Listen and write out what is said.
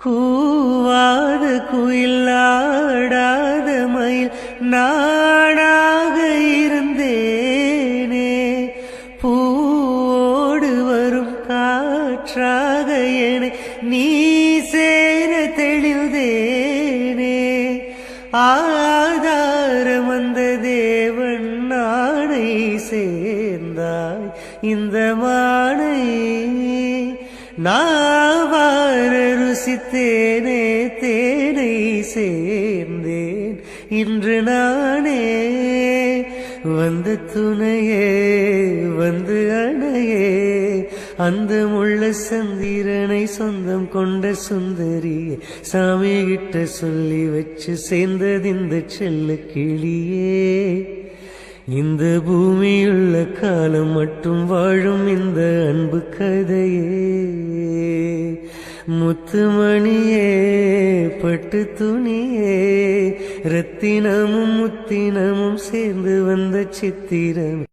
கூவாத குயில் ஆடாத மயில் நானாக இருந்தேனே, பூவோடு வரும் காற்றாக என நீ சேர தெளிந்தேனே, ஆதாரம் வந்த தேவன் நானை சேர்ந்தாய் இந்த மானை, நாவார ருசித்தேனே தேனை சேர்ந்தேன் இன்று நானே, வந்த துணையே வந்து அணையே, அந்த முள்ள சந்திரனை சொந்தம் கொண்ட சுந்தரியே, சாமி கிட்ட சொல்லி வச்சு சேர்ந்தது இந்த செல்ல கிளியே, இந்த பூமியுள்ள காலம் மட்டும் வாழும் இந்த அன்பு கதையே, முத்துமணியே பட்டு துணியே, ரத்தினமும் முத்தினமும் சேர்ந்து வந்த சித்திரம்.